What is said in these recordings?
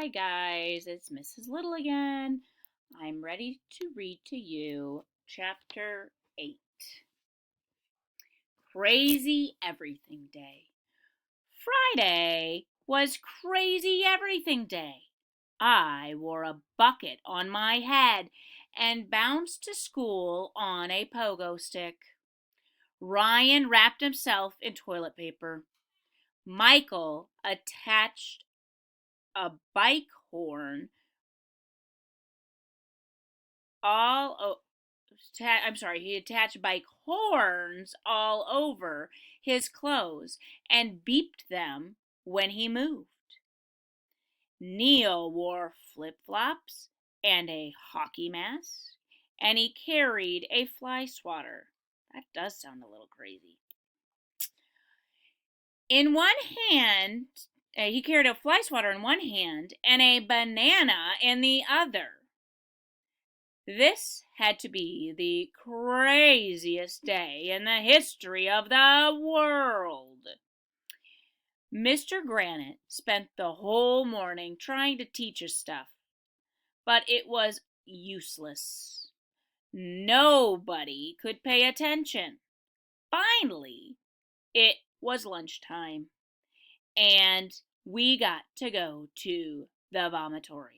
Hi guys, it's Mrs. Little again. I'm ready to read to you chapter 8. Crazy Everything Day. Friday was Crazy Everything Day. I wore a bucket on my head and bounced to school on a pogo stick. Ryan wrapped himself in toilet paper. Michael attached a bike horn he attached bike horns all over his clothes and beeped them when he moved. Neil wore flip-flops and a hockey mask, and he carried a fly swatter. That does sound a little crazy. In one hand, he carried a fly swatter in one hand and a banana in the other. This had to be the craziest day in the history of the world. Mr. Granite spent the whole morning trying to teach us stuff, but it was useless. Nobody could pay attention. Finally, it was lunchtime, and we got to go to the vomitorium.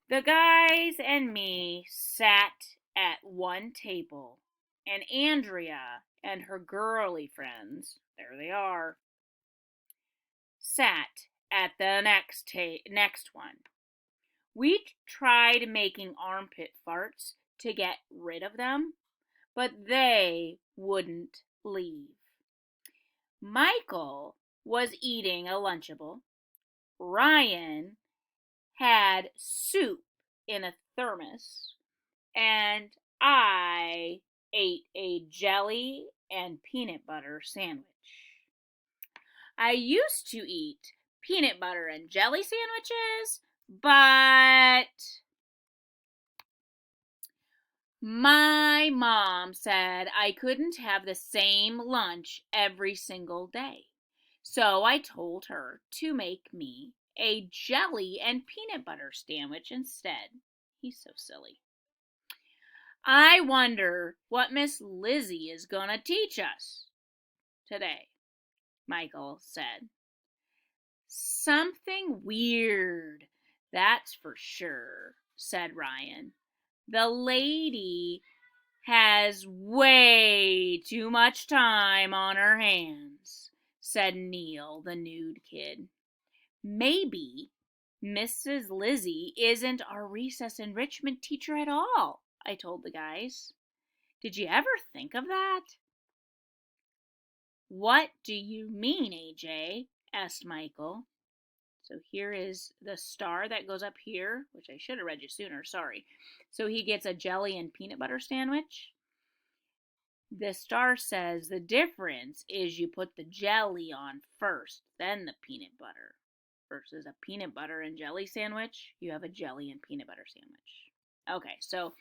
The guys and me sat at one table, and Andrea and her girly friends, there they are, sat at the next one. We tried making armpit farts to get rid of them, but they wouldn't leave. Michael was eating a Lunchable. Ryan had soup in a thermos, and I ate a jelly and peanut butter sandwich. I used to eat peanut butter and jelly sandwiches, but my mom said I couldn't have the same lunch every single day. So I told her to make me a jelly and peanut butter sandwich instead. He's so silly. I wonder what Miss Lizzie is going to teach us today, Michael said. Something weird, that's for sure, said Ryan. The lady has way too much time on her hands, said Neil, the nude kid. Maybe Mrs. Lizzie isn't our recess enrichment teacher at all, I told the guys. Did you ever think of that? What do you mean, AJ? Asked Michael. So here is the star that goes up here, which I should have read you sooner, sorry. So he gets a jelly and peanut butter sandwich. The star says the difference is you put the jelly on first, then the peanut butter. Versus a peanut butter and jelly sandwich, you have a jelly and peanut butter sandwich. Okay, so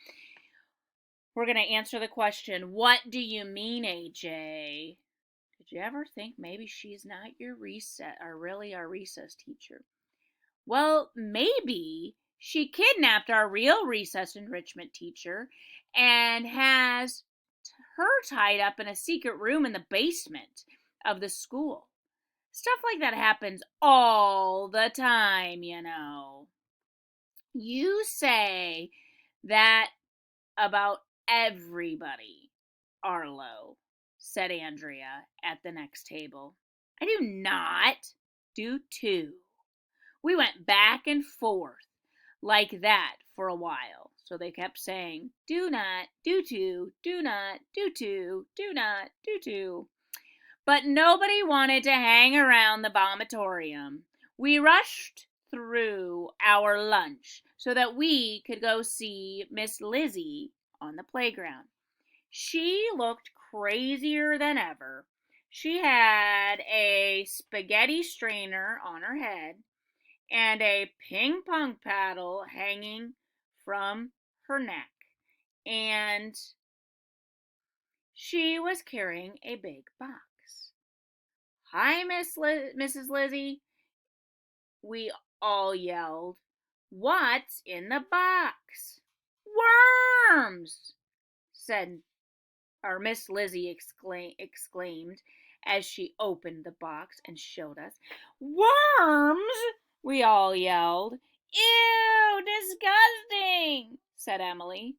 we're going to answer the question, what do you mean, AJ? Did you ever think maybe she's not your our recess teacher? Well, maybe she kidnapped our real recess enrichment teacher and has her tied up in a secret room in the basement of the school. Stuff like that happens all the time, you know. You say that about everybody, Arlo, said Andrea at the next table. I do not. Do too. We went back and forth like that for a while. So they kept saying, do not, do to, do not, do to, do not, do to. But nobody wanted to hang around the vomitorium. We rushed through our lunch so that we could go see Miss Lizzie on the playground. She looked crazier than ever. She had a spaghetti strainer on her head and a ping pong paddle hanging from her neck. And she was carrying a big box. Hi, Mrs. Lizzie. we all yelled. What's in the box? Worms, said our Miss Lizzie exclaimed as she opened the box and showed us. Worms, we all yelled. Ew, disgusting, said Emily.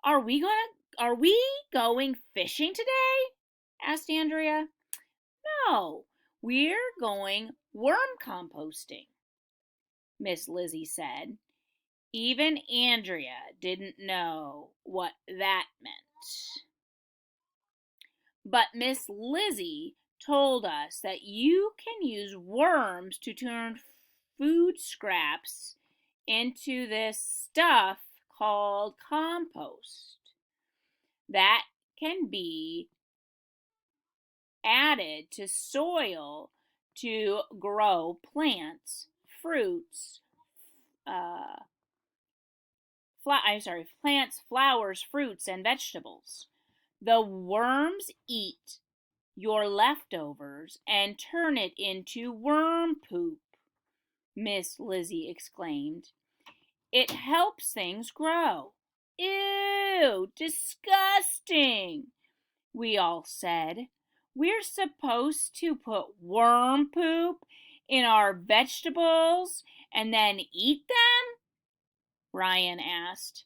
Are we going fishing today? Asked Andrea. No, we're going worm composting, Miss Lizzie said. Even Andrea didn't know what that meant. But Miss Lizzie told us that you can use worms to turn food scraps into this stuff called compost that can be added to soil to grow plants, fruits, plants, flowers, fruits, and vegetables. The worms eat your leftovers and turn it into worm poop, Miss Lizzie exclaimed. It helps things grow. Ew, disgusting, we all said. We're supposed to put worm poop in our vegetables and then eat them? Ryan asked.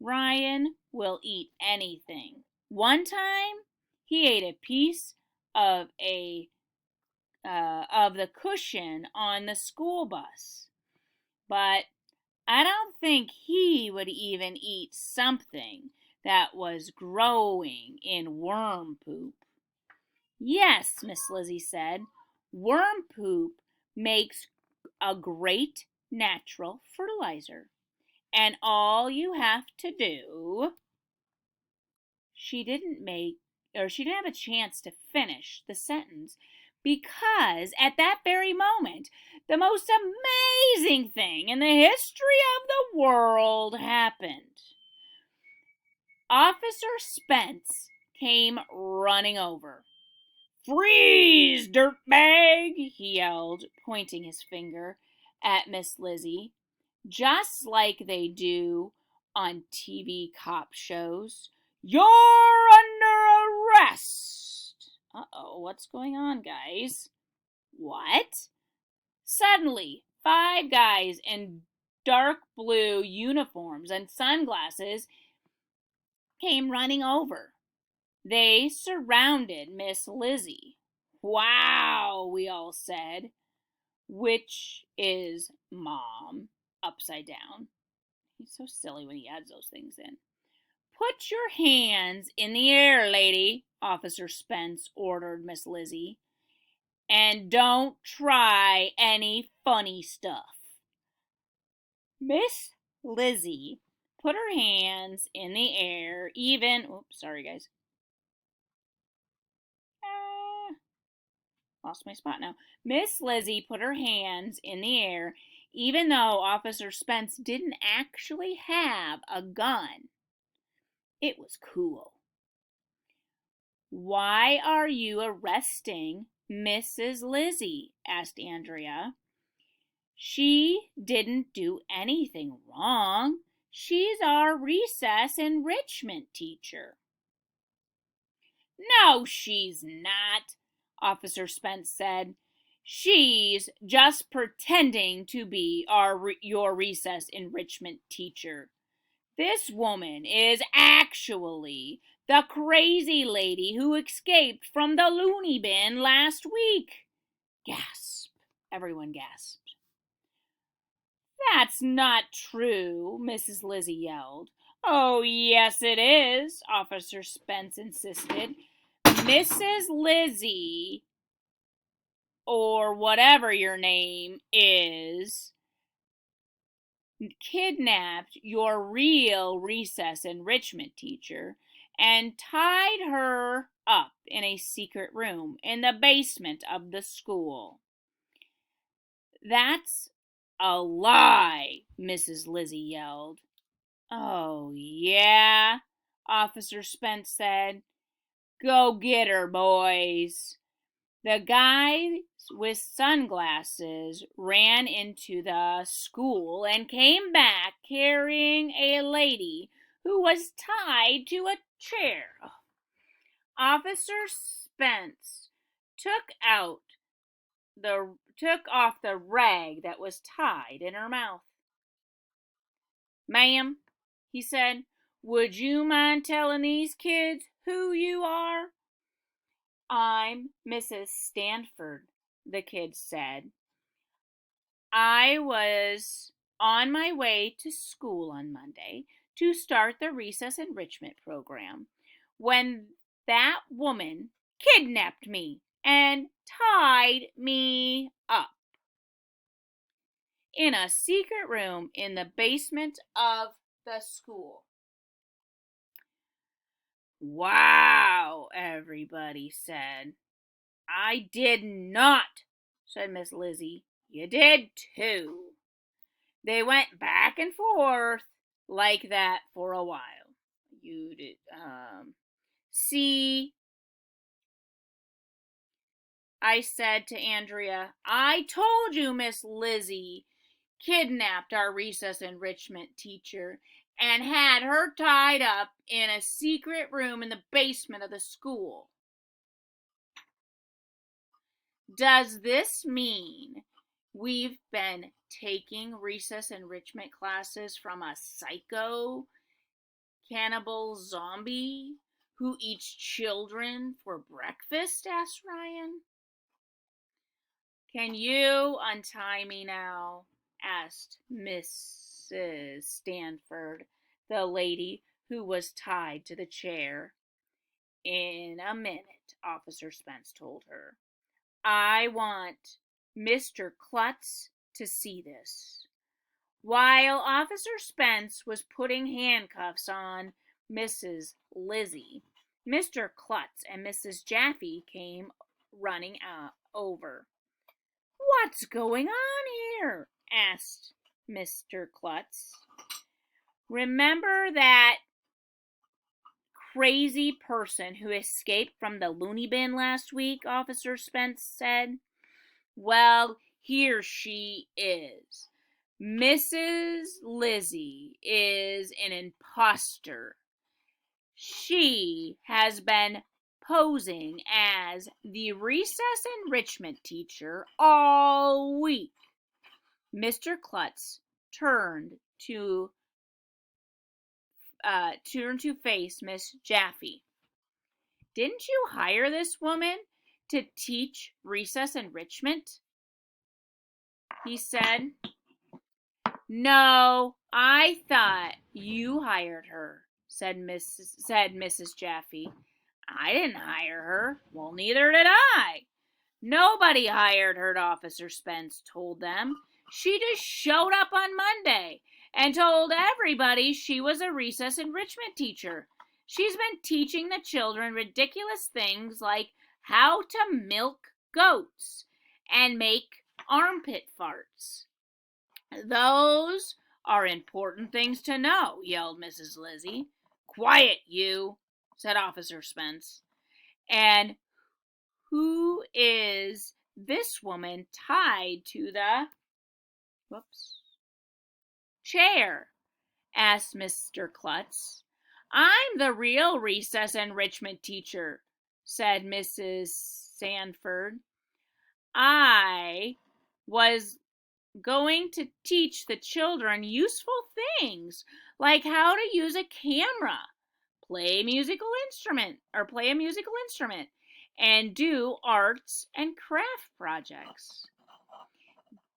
Ryan will eat anything. One time, he ate a piece of the cushion on the school bus, but I don't think he would even eat something that was growing in worm poop. Yes, Miss Lizzie said, worm poop makes a great natural fertilizer. And all you have to do. She didn't have a chance to finish the sentence because at that very moment, the most amazing thing in the history of the world happened. Officer Spence came running over. Freeze, dirtbag, he yelled, pointing his finger at Miss Lizzie, just like they do on TV cop shows. You're under arrest. Uh-oh, what's going on, guys? What? Suddenly, 5 guys in dark blue uniforms and sunglasses came running over. They surrounded Miss Lizzie. Wow, we all said. Which is Mom, upside down. He's so silly when he adds those things in. Put your hands in the air, lady, Officer Spence ordered Miss Lizzie. And don't try any funny stuff. Miss Lizzie put her hands in the air, oops, sorry guys. Lost my spot now. Miss Lizzie put her hands in the air, even though Officer Spence didn't actually have a gun. It was cool. Why are you arresting Mrs. Lizzie? Asked Andrea. She didn't do anything wrong. She's our recess enrichment teacher. No, she's not, Officer Spence said. She's just pretending to be your recess enrichment teacher. This woman is actually the crazy lady who escaped from the loony bin last week. Gasp. Everyone gasped. That's not true, Mrs. Lizzie yelled. Oh, yes, it is, Officer Spence insisted. Mrs. Lizzie, or whatever your name is, kidnapped your real recess enrichment teacher and tied her up in a secret room in the basement of the school. That's a lie, Mrs. Lizzie yelled. Oh, yeah, Officer Spence said. Go get her, boys. The guy with sunglasses ran into the school and came back carrying a lady who was tied to a chair. Officer Spence took off the rag that was tied in her mouth. "Ma'am," he said, "would you mind telling these kids who you are?" "I'm Mrs. Stanford," the kid said. "I was on my way to school on Monday to start the recess enrichment program when that woman kidnapped me and tied me up in a secret room in the basement of the school." "Wow," everybody said. "I did not," said Miss Lizzie. "You did too." They went back and forth like that for a while. You did, see, I said to Andrea, "I told you Miss Lizzie kidnapped our recess enrichment teacher and had her tied up in a secret room in the basement of the school." "Does this mean we've been taking recess enrichment classes from a psycho cannibal zombie who eats children for breakfast?" asked Ryan. "Can you untie me now?" asked Mrs. Stanford, the lady who was tied to the chair. "In a minute," Officer Spence told her. "I want Mr. Klutz to see this." While Officer Spence was putting handcuffs on Mrs. Lizzie, Mr. Klutz and Mrs. Jaffe came running over. "What's going on here?" asked Mr. Klutz. "Remember that crazy person who escaped from the loony bin last week?" Officer Spence said. "Well, here she is. Mrs. Lizzie is an imposter. She has been posing as the recess enrichment teacher all week." Mr. Klutz turned to face Miss Jaffe. "Didn't you hire this woman to teach recess enrichment?" he said. "No, I thought you hired her," said Mrs. Jaffe. "I didn't hire her." "Well, neither did I." "Nobody hired her," Officer Spence told them. "She just showed up on Monday and told everybody she was a recess enrichment teacher. She's been teaching the children ridiculous things like how to milk goats and make armpit farts." "Those are important things to know," yelled Mrs. Lizzie. "Quiet, you," said Officer Spence. "And who is this woman tied to the chair?" asked Mr. Klutz. "I'm the real recess enrichment teacher," said Mrs. Stanford. "I was going to teach the children useful things like how to use a camera, play a musical instrument, and do arts and craft projects."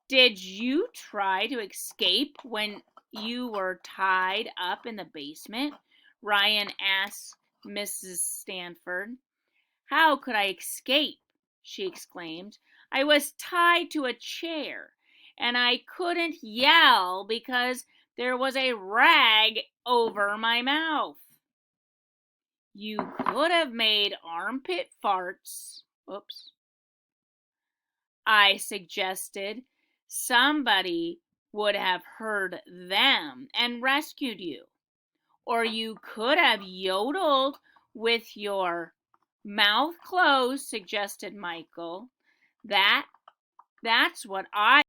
"Did you try to escape when you were tied up in the basement?" Ryan asked Mrs. Stanford. "How could I escape?" she exclaimed. "I was tied to a chair, and I couldn't yell because there was a rag over my mouth." "You could have made armpit farts," I suggested. "Somebody would have heard them and rescued you. Or you could have yodeled with your Mouth closed, suggested Michael. That's what I